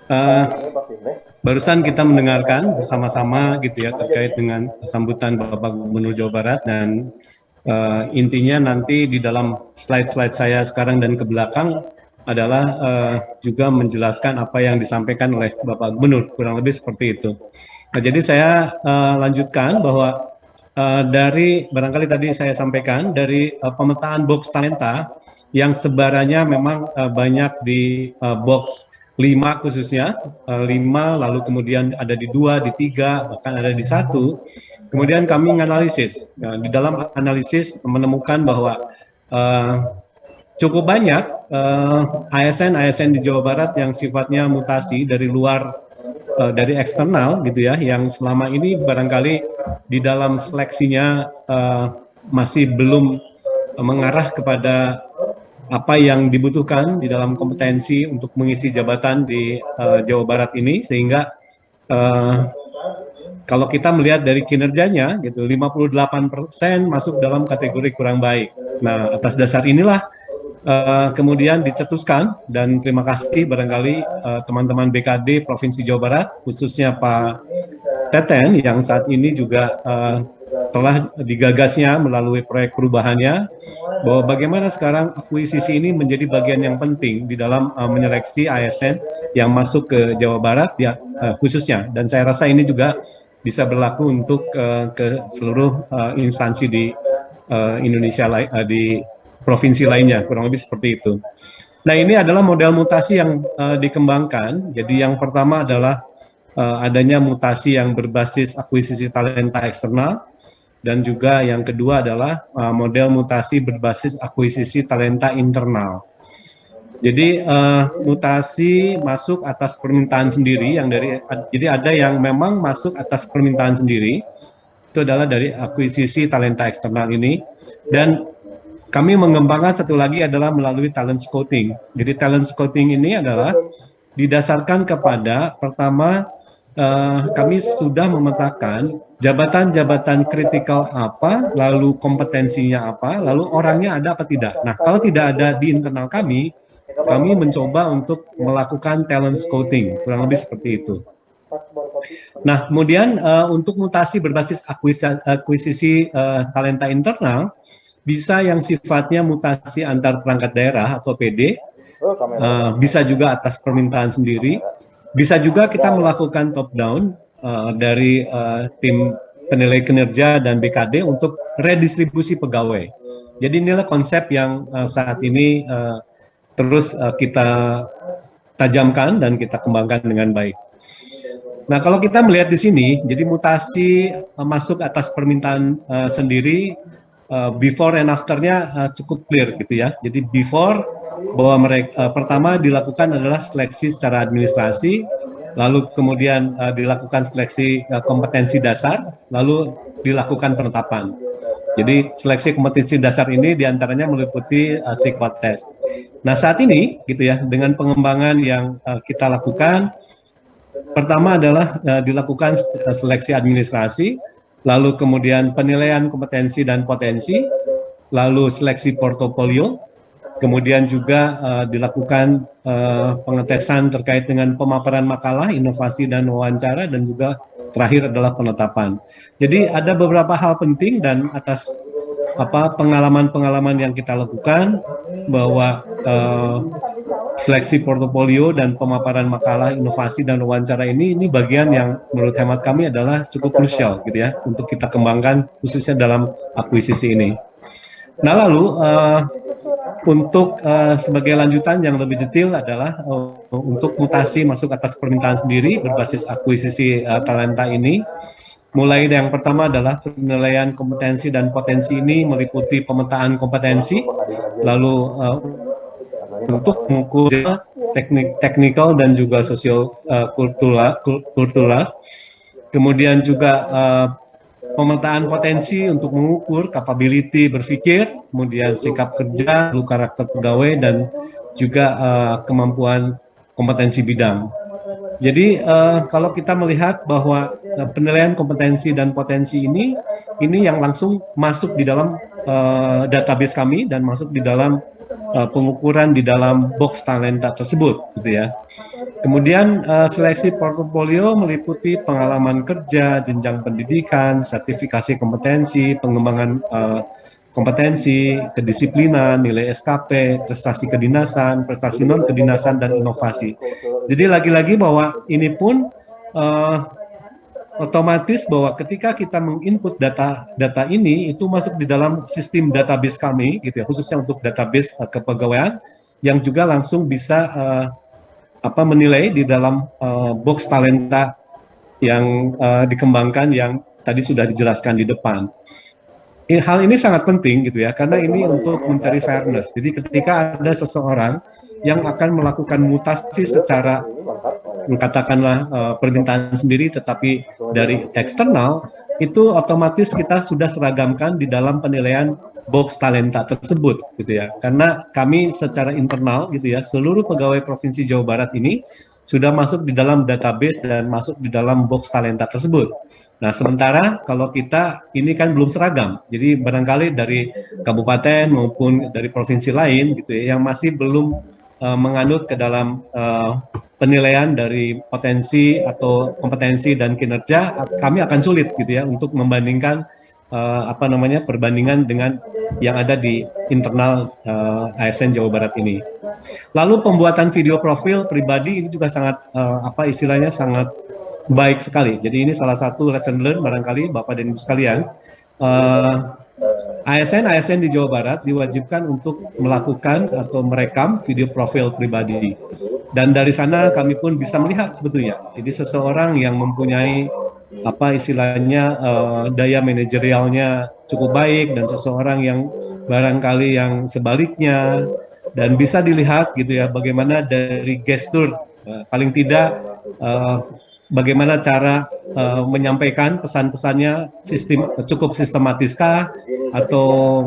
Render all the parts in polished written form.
uh, barusan kita mendengarkan bersama-sama gitu ya terkait dengan sambutan Bapak Gubernur Jawa Barat, dan intinya nanti di dalam slide-slide saya sekarang dan ke belakang adalah juga menjelaskan apa yang disampaikan oleh Bapak Gubernur, kurang lebih seperti itu. Nah, jadi saya lanjutkan bahwa dari barangkali tadi saya sampaikan dari pemetaan box talenta yang sebarannya memang banyak di box 5 khususnya, 5, lalu kemudian ada di 2, di 3, bahkan ada di 1. Kemudian kami menganalisis. Di dalam analisis menemukan bahwa cukup banyak ASN di Jawa Barat yang sifatnya mutasi dari luar, dari eksternal gitu ya, yang selama ini barangkali di dalam seleksinya masih belum mengarah kepada apa yang dibutuhkan di dalam kompetensi untuk mengisi jabatan di Jawa Barat ini, sehingga kalau kita melihat dari kinerjanya gitu 58% masuk dalam kategori kurang baik. Nah, atas dasar inilah kemudian dicetuskan, dan terima kasih barangkali teman-teman BKD Provinsi Jawa Barat, khususnya Pak Teten yang saat ini juga telah digagasnya melalui proyek perubahannya, bahwa bagaimana sekarang akuisisi ini menjadi bagian yang penting di dalam menyeleksi ASN yang masuk ke Jawa Barat ya, khususnya, dan saya rasa ini juga bisa berlaku untuk ke seluruh instansi di Indonesia, di provinsi lainnya, kurang lebih seperti itu. Nah, ini adalah model mutasi yang dikembangkan. Jadi yang pertama adalah adanya mutasi yang berbasis akuisisi talenta eksternal, dan juga yang kedua adalah model mutasi berbasis akuisisi talenta internal. Jadi mutasi masuk atas permintaan sendiri, jadi ada yang memang masuk atas permintaan sendiri, itu adalah dari akuisisi talenta eksternal ini, dan kami mengembangkan satu lagi adalah melalui talent scouting. Jadi talent scouting ini adalah didasarkan kepada pertama kami sudah memetakan jabatan-jabatan kritikal apa, lalu kompetensinya apa, lalu orangnya ada apa tidak. Nah, kalau tidak ada di internal kami mencoba untuk melakukan talent scouting, kurang lebih seperti itu. Nah, kemudian untuk mutasi berbasis akuisisi talenta internal, bisa yang sifatnya mutasi antar perangkat daerah atau PD, bisa juga atas permintaan sendiri, bisa juga kita melakukan top down dari tim penilai kinerja dan BKD untuk redistribusi pegawai. Jadi inilah konsep yang saat ini terus kita tajamkan dan kita kembangkan dengan baik. Nah, kalau kita melihat di sini, jadi mutasi masuk atas permintaan sendiri, before and after-nya cukup clear gitu ya. Jadi before bahwa mereka pertama dilakukan adalah seleksi secara administrasi, lalu kemudian dilakukan seleksi kompetensi dasar, lalu dilakukan penetapan. Jadi seleksi kompetensi dasar ini diantaranya meliputi psikotes. Nah, saat ini gitu ya, dengan pengembangan yang kita lakukan, pertama adalah dilakukan seleksi administrasi, lalu kemudian penilaian kompetensi dan potensi, lalu seleksi portofolio, kemudian juga dilakukan pengetesan terkait dengan pemaparan makalah, inovasi dan wawancara, dan juga terakhir adalah penetapan. Jadi ada beberapa hal penting, dan atas pengalaman-pengalaman yang kita lakukan, bahwa seleksi portofolio dan pemaparan makalah, inovasi dan wawancara ini bagian yang menurut hemat kami adalah cukup krusial gitu ya untuk kita kembangkan khususnya dalam akuisisi ini. Nah, lalu untuk sebagai lanjutan yang lebih detail adalah untuk mutasi masuk atas permintaan sendiri berbasis akuisisi talenta ini. Mulai yang pertama adalah penilaian kompetensi dan potensi ini meliputi pemetaan kompetensi, lalu untuk mengukur teknikal dan juga sosio kultural. Kemudian juga pemetaan potensi untuk mengukur capability berpikir, kemudian sikap kerja, lalu karakter pegawai, dan juga kemampuan kompetensi bidang. Jadi kalau kita melihat bahwa penilaian kompetensi dan potensi ini yang langsung masuk di dalam database kami dan masuk di dalam pengukuran di dalam box talenta tersebut, gitu ya. Kemudian seleksi portofolio meliputi pengalaman kerja, jenjang pendidikan, sertifikasi kompetensi, pengembangan kompetensi, kedisiplinan, nilai SKP, prestasi kedinasan, prestasi non kedinasan, dan inovasi. Jadi lagi-lagi bahwa ini pun otomatis bahwa ketika kita menginput data ini itu masuk di dalam sistem database kami, gitu ya, khususnya untuk database kepegawaian yang juga langsung bisa menilai di dalam box talenta yang dikembangkan yang tadi sudah dijelaskan di depan. Hal ini sangat penting gitu ya, karena ini untuk mencari fairness. Jadi ketika ada seseorang yang akan melakukan mutasi secara katakanlah permintaan sendiri, tetapi dari eksternal, itu otomatis kita sudah seragamkan di dalam penilaian box talenta tersebut, gitu ya. Karena kami secara internal, gitu ya, seluruh pegawai Provinsi Jawa Barat ini sudah masuk di dalam database dan masuk di dalam box talenta tersebut. Nah, sementara kalau kita ini kan belum seragam, jadi barangkali dari kabupaten maupun dari provinsi lain gitu ya, yang masih belum menganut ke dalam penilaian dari potensi atau kompetensi dan kinerja, kami akan sulit gitu ya untuk membandingkan perbandingan dengan yang ada di internal ASN Jawa Barat ini. Lalu pembuatan video profil pribadi ini juga sangat sangat baik sekali. Jadi ini salah satu lesson learned barangkali Bapak dan Ibu sekalian. ASN di Jawa Barat diwajibkan untuk melakukan atau merekam video profil pribadi. Dan dari sana kami pun bisa melihat sebetulnya. Jadi seseorang yang mempunyai daya manajerialnya cukup baik dan seseorang yang barangkali yang sebaliknya, dan bisa dilihat gitu ya bagaimana dari gestur paling tidak bagaimana cara menyampaikan pesan-pesannya cukup sistematiskah, atau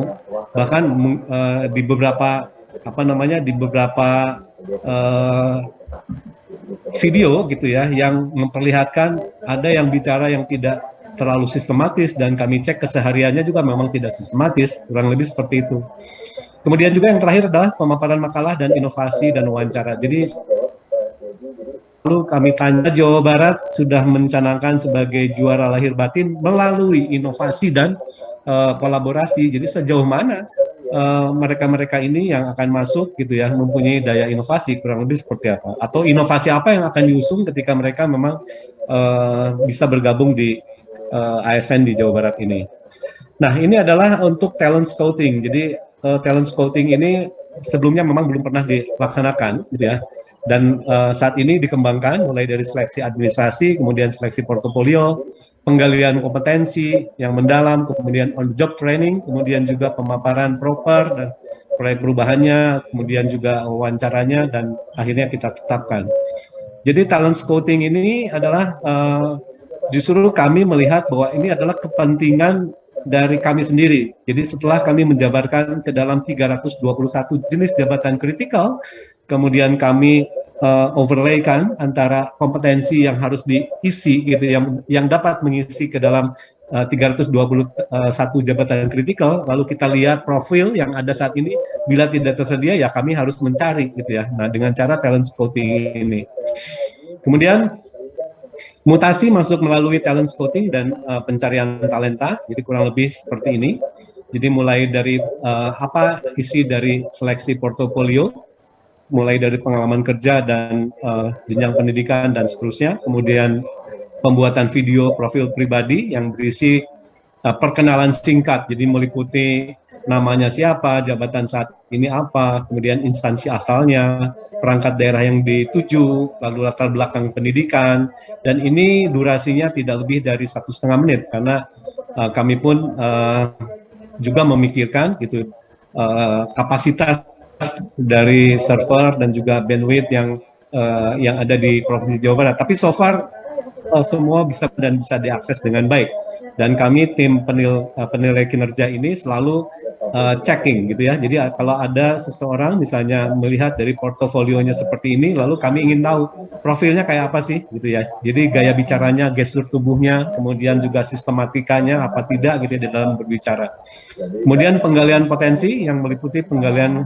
bahkan di beberapa video gitu ya yang memperlihatkan ada yang bicara yang tidak terlalu sistematis, dan kami cek kesehariannya juga memang tidak sistematis, kurang lebih seperti itu. Kemudian juga yang terakhir adalah pemaparan makalah dan inovasi dan wawancara. Jadi lalu kami tanya, Jawa Barat sudah mencanangkan sebagai juara lahir batin melalui inovasi dan kolaborasi. Jadi sejauh mana mereka-mereka ini yang akan masuk gitu ya mempunyai daya inovasi, kurang lebih seperti apa? Atau inovasi apa yang akan diusung ketika mereka memang bisa bergabung di ASN di Jawa Barat ini. Nah, ini adalah untuk talent scouting. Jadi talent scouting ini sebelumnya memang belum pernah dilaksanakan gitu ya. Dan saat ini dikembangkan mulai dari seleksi administrasi, kemudian seleksi portofolio, penggalian kompetensi yang mendalam, kemudian on the job training, kemudian juga pemaparan proper dan proyek perubahannya, kemudian juga wawancaranya, dan akhirnya kita tetapkan. Jadi talent scouting ini adalah justru kami melihat bahwa ini adalah kepentingan dari kami sendiri. Jadi setelah kami menjabarkan ke dalam 321 jenis jabatan kritikal, kemudian kami overlaykan antara kompetensi yang harus diisi gitu yang dapat mengisi ke dalam 321 jabatan kritikal, lalu kita lihat profil yang ada saat ini, bila tidak tersedia ya kami harus mencari gitu ya. Nah, dengan cara talent scouting ini. Kemudian mutasi masuk melalui talent scouting dan pencarian talenta, jadi kurang lebih seperti ini. Jadi mulai dari apa isi dari seleksi portofolio, mulai dari pengalaman kerja dan jenjang pendidikan dan seterusnya, kemudian pembuatan video profil pribadi yang berisi perkenalan singkat, jadi meliputi namanya siapa, jabatan saat ini apa, kemudian instansi asalnya, perangkat daerah yang dituju, lalu latar belakang pendidikan, dan ini durasinya tidak lebih dari 1,5 menit karena kami pun juga memikirkan gitu kapasitas dari server dan juga bandwidth yang ada di Provinsi Jawa Barat. Tapi so far semua bisa diakses dengan baik. Dan kami tim penilai kinerja ini selalu checking gitu ya. Jadi kalau ada seseorang misalnya melihat dari portofolionya seperti ini, lalu kami ingin tahu profilnya kayak apa sih gitu ya. Jadi gaya bicaranya, gestur tubuhnya, kemudian juga sistematikanya apa tidak gitu ya di dalam berbicara. Kemudian penggalian potensi yang meliputi penggalian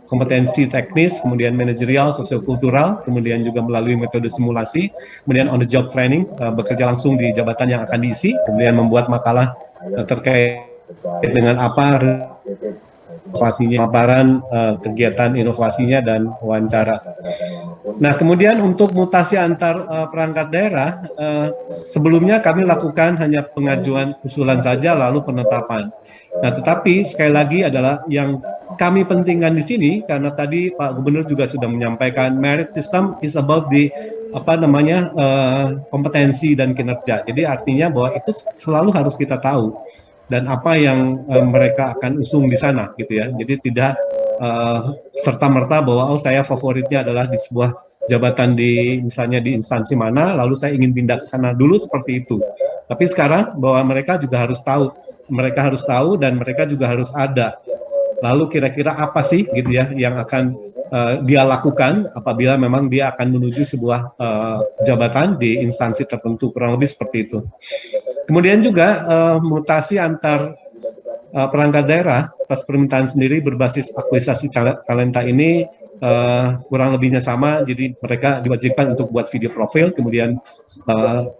kompetensi teknis, kemudian manajerial, sosiokultural, kemudian juga melalui metode simulasi, kemudian on the job training, bekerja langsung di jabatan yang akan diisi, kemudian membuat makalah terkait dengan apa inovasinya, paparan kegiatan inovasinya dan wawancara. Nah, kemudian untuk mutasi antar perangkat daerah, sebelumnya kami lakukan hanya pengajuan usulan saja lalu penetapan. Nah, tetapi sekali lagi adalah yang kami pentingkan di sini karena tadi Pak Gubernur juga sudah menyampaikan merit system is about the kompetensi dan kinerja. Jadi artinya bahwa itu selalu harus kita tahu dan apa yang mereka akan usung di sana gitu ya. Jadi tidak serta-merta bahwa saya favoritnya adalah di sebuah jabatan di misalnya di instansi mana, lalu saya ingin pindah ke sana dulu seperti itu. Tapi sekarang bahwa mereka juga harus tahu, dan mereka juga harus ada. Lalu kira-kira apa sih gitu ya yang akan dia lakukan apabila memang dia akan menuju sebuah jabatan di instansi tertentu, kurang lebih seperti itu. Kemudian juga mutasi antar perangkat daerah atas permintaan sendiri berbasis akuisisi talenta ini kurang lebihnya sama, jadi mereka diwajibkan untuk buat video profil, kemudian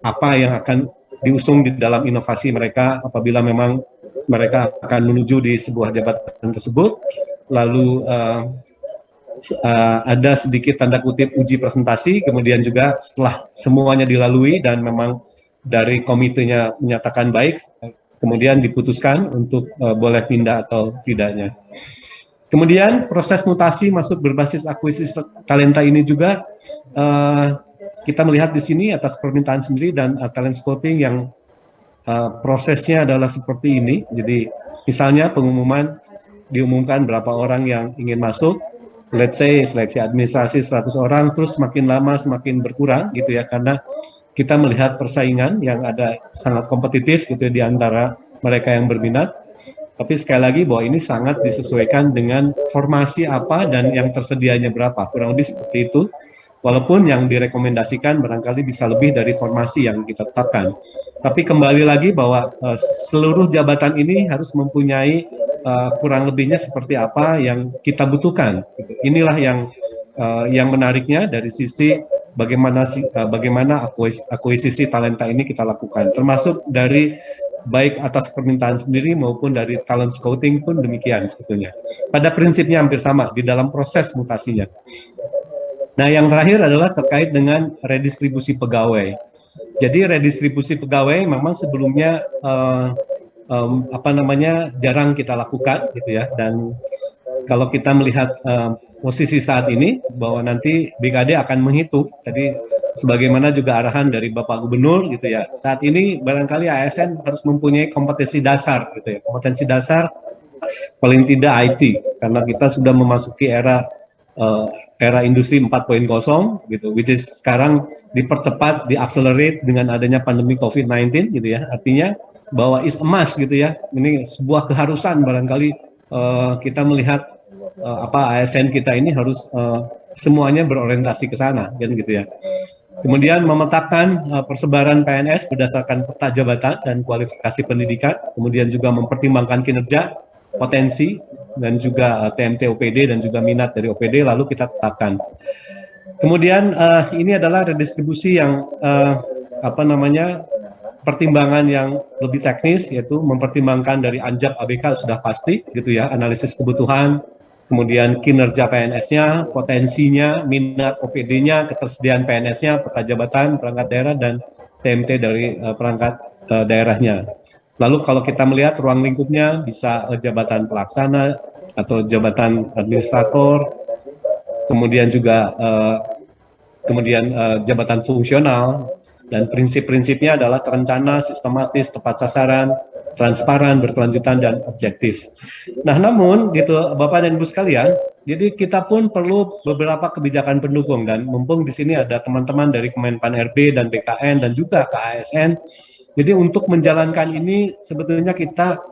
apa yang akan diusung di dalam inovasi mereka apabila memang mereka akan menuju di sebuah jabatan tersebut, lalu ada sedikit tanda kutip uji presentasi, kemudian juga setelah semuanya dilalui dan memang dari komitenya menyatakan baik, kemudian diputuskan untuk boleh pindah atau tidaknya. Kemudian proses mutasi masuk berbasis akuisisi talenta ini juga kita melihat di sini atas permintaan sendiri dan talent scouting yang prosesnya adalah seperti ini. Jadi misalnya diumumkan berapa orang yang ingin masuk, let's say seleksi administrasi 100 orang, terus semakin lama semakin berkurang gitu ya, karena kita melihat persaingan yang ada sangat kompetitif gitu di antara mereka yang berminat. Tapi sekali lagi bahwa ini sangat disesuaikan dengan formasi apa dan yang tersedianya berapa, kurang lebih seperti itu. Walaupun yang direkomendasikan barangkali bisa lebih dari formasi yang kita tetapkan. Tapi kembali lagi bahwa seluruh jabatan ini harus mempunyai kurang lebihnya seperti apa yang kita butuhkan. Inilah yang menariknya dari sisi bagaimana akuisisi talenta ini kita lakukan, termasuk dari baik atas permintaan sendiri maupun dari talent scouting pun demikian sebetulnya. Pada prinsipnya hampir sama di dalam proses mutasinya. Nah, yang terakhir adalah terkait dengan redistribusi pegawai. Jadi redistribusi pegawai memang sebelumnya jarang kita lakukan gitu ya, dan kalau kita melihat posisi saat ini bahwa nanti BKD akan menghitung tadi sebagaimana juga arahan dari Bapak Gubernur gitu ya. Saat ini barangkali ASN harus mempunyai kompetensi dasar gitu ya. Kompetensi dasar paling tidak IT, karena kita sudah memasuki era industri 4.0 gitu, which is sekarang dipercepat, diakselerate dengan adanya pandemi COVID-19 gitu ya. Artinya bahwa is emas gitu ya. Ini sebuah keharusan barangkali kita melihat ASN kita ini harus semuanya berorientasi ke sana kan gitu ya. Kemudian memetakan persebaran PNS berdasarkan peta jabatan dan kualifikasi pendidikan, kemudian juga mempertimbangkan kinerja, potensi, dan juga TMT OPD dan juga minat dari OPD, lalu kita tetapkan. Kemudian ini adalah redistribusi yang pertimbangan yang lebih teknis, yaitu mempertimbangkan dari anjap ABK sudah pasti gitu ya, analisis kebutuhan, kemudian kinerja PNS-nya, potensinya, minat OPD-nya, ketersediaan PNS-nya, peta jabatan, perangkat daerah, dan TMT dari perangkat daerahnya. Lalu kalau kita melihat ruang lingkupnya, bisa jabatan pelaksana atau jabatan administrator, kemudian juga jabatan fungsional, dan prinsip-prinsipnya adalah terencana, sistematis, tepat sasaran, transparan, berkelanjutan, dan objektif. Nah, namun gitu Bapak dan Ibu sekalian, jadi kita pun perlu beberapa kebijakan pendukung, dan mumpung di sini ada teman-teman dari Kemenpan RB dan BKN dan juga KASN, Jadi untuk menjalankan ini sebetulnya kita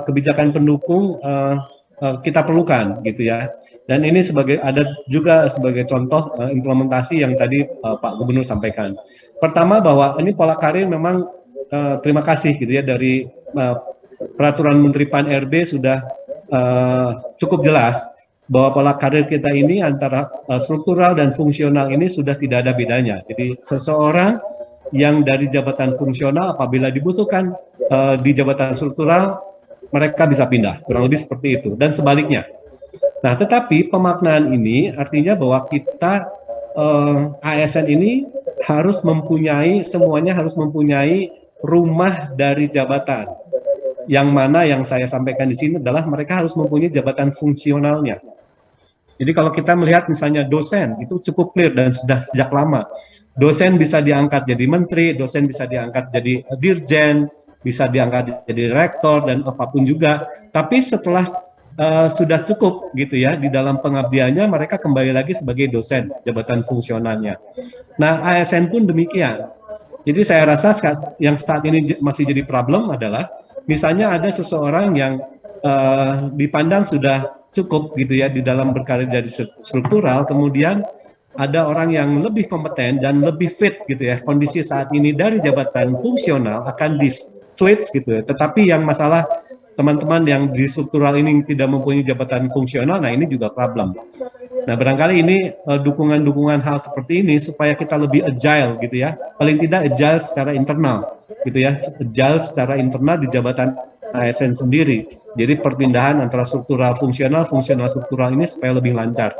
kebijakan pendukung kita perlukan gitu ya. Dan ini ada juga sebagai contoh implementasi yang tadi Pak Gubernur sampaikan. Pertama bahwa ini pola karir memang terima kasih gitu ya dari peraturan Menteri Pan RB sudah cukup jelas bahwa pola karir kita ini antara struktural dan fungsional ini sudah tidak ada bedanya. Jadi seseorang yang dari jabatan fungsional apabila dibutuhkan di jabatan struktural mereka bisa pindah, kurang lebih seperti itu, dan sebaliknya. Nah, tetapi pemaknaan ini artinya bahwa kita ASN ini harus mempunyai, semuanya harus mempunyai rumah dari jabatan. Yang mana yang saya sampaikan di sini adalah mereka harus mempunyai jabatan fungsionalnya. Jadi kalau kita melihat misalnya dosen, itu cukup clear dan sudah sejak lama. Dosen bisa diangkat jadi menteri, dosen bisa diangkat jadi dirjen, bisa diangkat jadi rektor dan apapun juga. Tapi setelah sudah cukup gitu ya di dalam pengabdiannya, mereka kembali lagi sebagai dosen, jabatan fungsionalnya. Nah, ASN pun demikian. Jadi saya rasa yang saat ini masih jadi problem adalah misalnya ada seseorang yang dipandang sudah cukup gitu ya di dalam berkarir jadi struktural, kemudian ada orang yang lebih kompeten dan lebih fit gitu ya, kondisi saat ini dari jabatan fungsional akan di switch gitu ya. Tetapi yang masalah teman-teman yang di struktural ini tidak mempunyai jabatan fungsional, nah ini juga problem. Nah, barangkali ini dukungan-dukungan hal seperti ini supaya kita lebih agile gitu ya. Paling tidak agile secara internal gitu ya. Agile secara internal di jabatan ASN sendiri. Jadi perpindahan antara struktural fungsional, fungsional struktural ini supaya lebih lancar.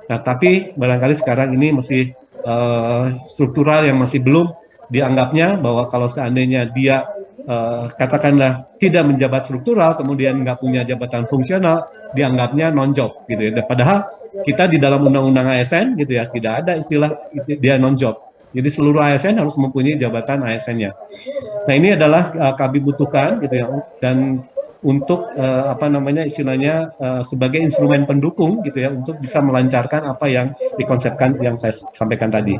Nah, tapi barangkali sekarang ini masih struktural yang masih belum dianggapnya bahwa kalau seandainya dia katakanlah tidak menjabat struktural, kemudian nggak punya jabatan fungsional, dianggapnya non-job gitu ya. Padahal kita di dalam undang-undang ASN gitu ya, tidak ada istilah dia non-job. Jadi seluruh ASN harus mempunyai jabatan ASN-nya. Nah, ini adalah kami butuhkan gitu ya, dan untuk apa namanya istilahnya sebagai instrumen pendukung gitu ya untuk bisa melancarkan apa yang dikonsepkan yang saya sampaikan tadi.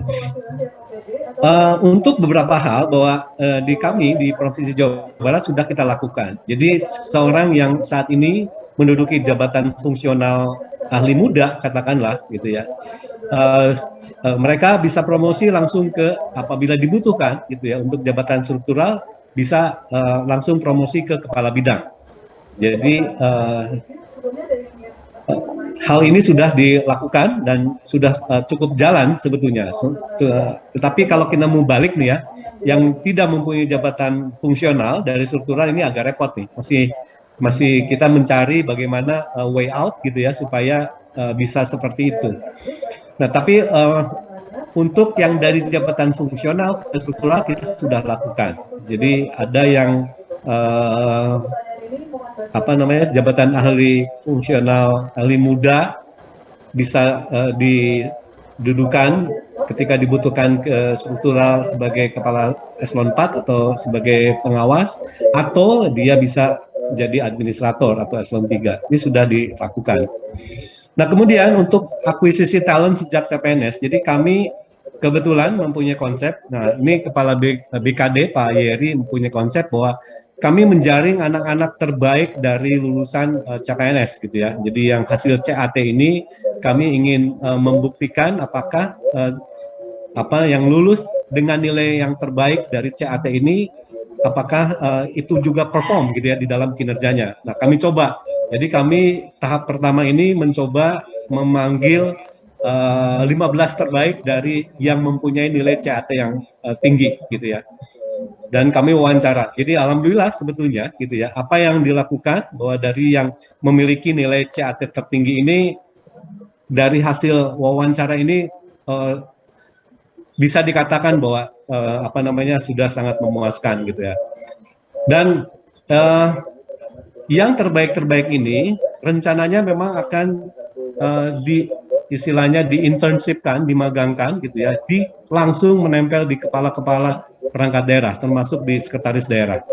Untuk beberapa hal bahwa di kami di Provinsi Jawa Barat sudah kita lakukan. Jadi seorang yang saat ini menduduki jabatan fungsional ahli muda katakanlah gitu ya, mereka bisa promosi langsung ke apabila dibutuhkan gitu ya untuk jabatan struktural bisa langsung promosi ke kepala bidang. Jadi hal ini sudah dilakukan dan sudah cukup jalan sebetulnya. Tetapi kalau kita mau balik nih ya, yang tidak mempunyai jabatan fungsional dari struktural ini agak repot nih. Masih kita mencari bagaimana way out gitu ya supaya bisa seperti itu. Nah, tapi untuk yang dari jabatan fungsional ke struktural kita sudah lakukan. Jadi ada yang apa namanya jabatan ahli fungsional ahli muda bisa didudukan ketika dibutuhkan ke struktural sebagai kepala eselon 4 atau sebagai pengawas atau dia bisa jadi administrator atau eselon 3. Ini sudah dilakukan. Nah, kemudian untuk akuisisi talent sejak CPNS, jadi kami kebetulan mempunyai konsep. Nah, ini Kepala BKD Pak Yeri mempunyai konsep bahwa kami menjaring anak-anak terbaik dari lulusan CPNS gitu ya. Jadi yang hasil CAT ini kami ingin membuktikan apakah apa yang lulus dengan nilai yang terbaik dari CAT ini apakah itu juga perform gitu ya di dalam kinerjanya. Nah, kami coba. Jadi kami tahap pertama ini mencoba memanggil 15 terbaik dari yang mempunyai nilai CAT yang tinggi gitu ya. Dan kami wawancara. Jadi alhamdulillah sebetulnya gitu ya, apa yang dilakukan bahwa dari yang memiliki nilai CAT tertinggi ini dari hasil wawancara ini bisa dikatakan bahwa apa namanya sudah sangat memuaskan gitu ya. Dan yang terbaik-terbaik ini rencananya memang akan istilahnya di-internshipkan, dimagangkan gitu ya, langsung menempel di kepala-kepala perangkat daerah, termasuk di sekretaris daerah.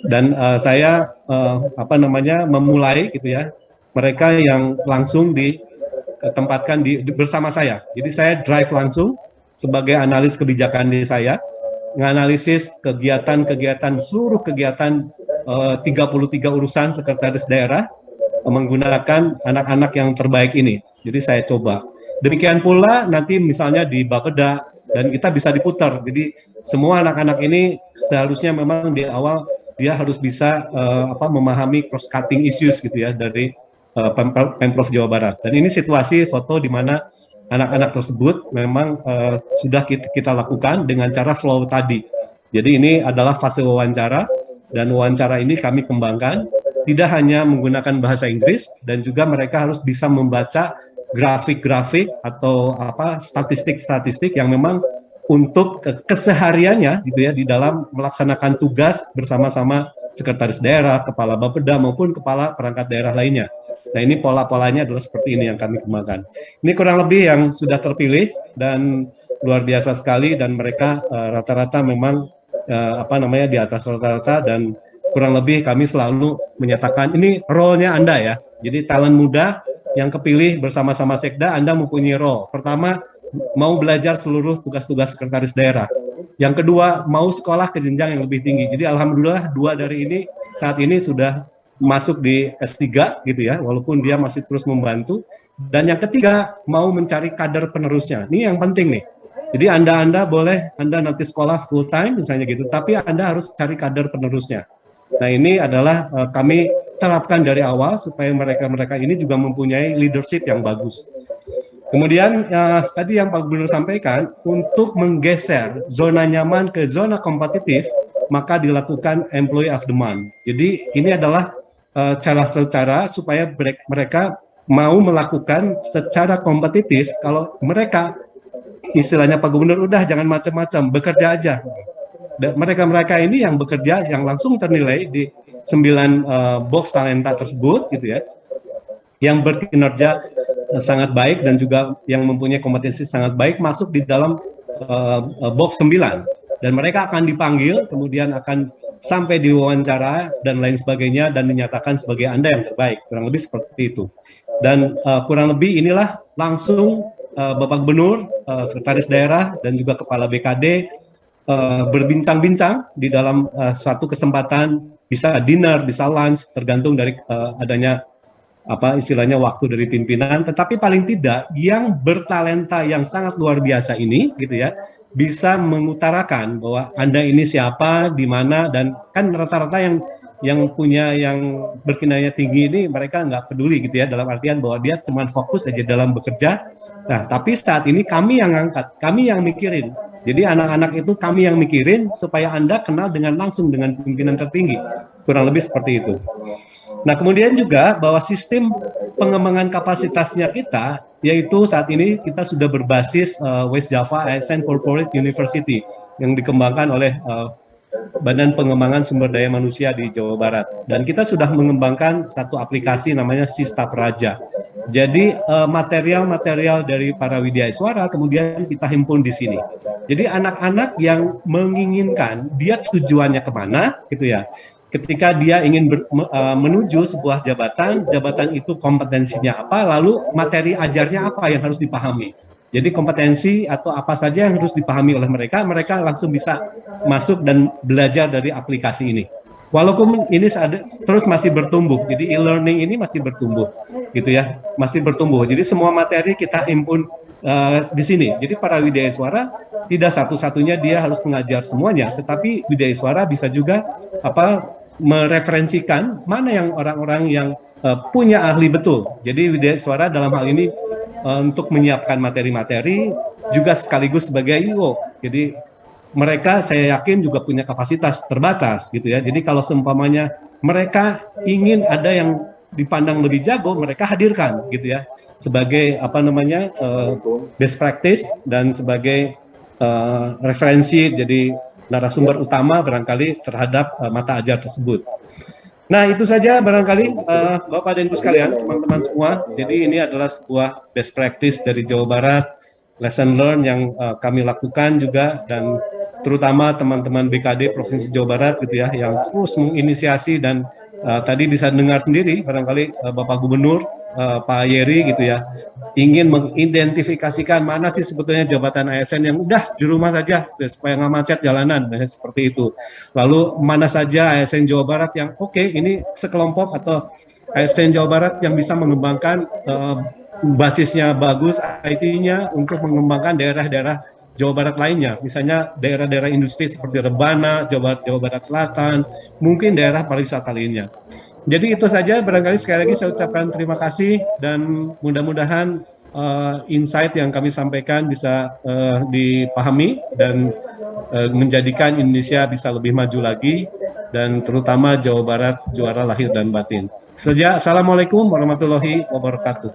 Dan saya apa namanya memulai gitu ya, mereka yang langsung ditempatkan bersama saya. Jadi saya drive langsung sebagai analis kebijakan di saya. menganalisis kegiatan-kegiatan seluruh kegiatan 33 urusan sekretaris daerah menggunakan anak-anak yang terbaik ini. Jadi saya coba. Demikian pula nanti misalnya di Bapeda dan kita bisa diputar. Jadi semua anak-anak ini seharusnya memang di awal dia harus bisa memahami cross cutting issues gitu ya dari Pemprov Jawa Barat. Dan ini situasi foto di mana anak-anak tersebut memang sudah kita lakukan dengan cara flow tadi. Jadi ini adalah fase wawancara dan wawancara ini kami kembangkan tidak hanya menggunakan bahasa Inggris dan juga mereka harus bisa membaca grafik-grafik atau statistik-statistik yang memang untuk kesehariannya gitu ya di dalam melaksanakan tugas bersama-sama sekretaris daerah, kepala Bapeda maupun kepala perangkat daerah lainnya. Nah, ini pola-polanya adalah seperti ini yang kami kembangkan. Ini kurang lebih yang sudah terpilih dan luar biasa sekali dan mereka rata-rata memang di atas rata-rata dan kurang lebih kami selalu menyatakan ini role-nya Anda ya. Jadi talent muda yang kepilih bersama-sama Sekda, Anda mempunyai role. Pertama, mau belajar seluruh tugas-tugas sekretaris daerah. Yang kedua, mau sekolah ke jenjang yang lebih tinggi. Jadi alhamdulillah 2 dari ini saat ini sudah masuk di S3 gitu ya, walaupun dia masih terus membantu. Dan yang ketiga, mau mencari kader penerusnya. Ini yang penting nih. Jadi Anda boleh nanti sekolah full time misalnya gitu, tapi Anda harus cari kader penerusnya. Nah, ini adalah kami terapkan dari awal supaya mereka-mereka ini juga mempunyai leadership yang bagus. Kemudian tadi yang Pak Gubernur sampaikan, untuk menggeser zona nyaman ke zona kompetitif, maka dilakukan employee of the month. Jadi ini adalah cara-cara supaya mereka mau melakukan secara kompetitif. Kalau mereka, istilahnya Pak Gubernur, udah jangan macam-macam, bekerja aja. Mereka ini yang bekerja, yang langsung ternilai di 9 box talenta tersebut, gitu ya, yang berkinerja sangat baik dan juga yang mempunyai kompetensi sangat baik masuk di dalam box 9 dan mereka akan dipanggil, kemudian akan sampai di wawancara dan lain sebagainya dan dinyatakan sebagai Anda yang terbaik, kurang lebih seperti itu. Dan kurang lebih inilah langsung Bapak Gubernur, Sekretaris Daerah dan juga Kepala BKD berbincang-bincang di dalam satu kesempatan, bisa dinner, bisa lunch, tergantung dari adanya istilahnya waktu dari pimpinan, tetapi paling tidak yang bertalenta yang sangat luar biasa ini gitu ya, bisa mengutarakan bahwa Anda ini siapa, di mana, dan kan rata-rata yang berkinerja tinggi ini mereka nggak peduli gitu ya, dalam artian bahwa dia cuma fokus aja dalam bekerja. Nah, tapi saat ini kami yang angkat, kami yang mikirin. Jadi anak-anak itu kami yang mikirin supaya Anda kenal langsung dengan pimpinan tertinggi. Kurang lebih seperti itu. Nah, kemudian juga bahwa sistem pengembangan kapasitasnya kita, yaitu saat ini kita sudah berbasis West Java ASN Corporate University yang dikembangkan oleh Badan Pengembangan Sumber Daya Manusia di Jawa Barat. Dan kita sudah mengembangkan satu aplikasi namanya Sista Praja. Jadi material-material dari para widyaswara kemudian kita himpun di sini. Jadi anak-anak yang menginginkan dia tujuannya kemana gitu ya. Ketika dia ingin menuju sebuah jabatan itu kompetensinya apa, lalu materi ajarnya apa yang harus dipahami. Jadi kompetensi atau apa saja yang harus dipahami oleh mereka langsung bisa masuk dan belajar dari aplikasi ini. Walaupun ini terus masih bertumbuh, jadi e-learning ini masih bertumbuh, gitu ya, masih bertumbuh. Jadi semua materi kita himpun di sini. Jadi para widyaswara tidak satu-satunya dia harus mengajar semuanya, tetapi widyaswara bisa juga mereferensikan mana yang orang-orang yang punya ahli betul. Jadi widyaswara dalam hal ini untuk menyiapkan materi-materi juga sekaligus sebagai IO. Jadi mereka saya yakin juga punya kapasitas terbatas gitu ya. Jadi kalau seumpamanya mereka ingin ada yang dipandang lebih jago, mereka hadirkan gitu ya sebagai best practice dan sebagai referensi, jadi narasumber utama barangkali terhadap mata ajar tersebut. Nah, itu saja barangkali Bapak dan Ibu sekalian, teman-teman semua. Jadi ini adalah sebuah best practice dari Jawa Barat, lesson learn yang kami lakukan juga, dan terutama teman-teman BKD Provinsi Jawa Barat gitu ya, yang terus menginisiasi dan Tadi bisa dengar sendiri, barangkali Bapak Gubernur, Pak Yeri gitu ya, ingin mengidentifikasikan mana sih sebetulnya jabatan ASN yang udah di rumah saja, supaya nggak macet jalanan, seperti itu. Lalu mana saja ASN Jawa Barat yang oke, ini sekelompok atau ASN Jawa Barat yang bisa mengembangkan basisnya bagus IT-nya untuk mengembangkan daerah-daerah Jawa Barat lainnya, misalnya daerah-daerah industri seperti Rebana, Jawa Barat Selatan, mungkin daerah pariwisata lainnya. Jadi itu saja, barangkali sekali lagi saya ucapkan terima kasih dan mudah-mudahan insight yang kami sampaikan bisa dipahami dan menjadikan Indonesia bisa lebih maju lagi dan terutama Jawa Barat juara lahir dan batin. Assalamualaikum warahmatullahi wabarakatuh.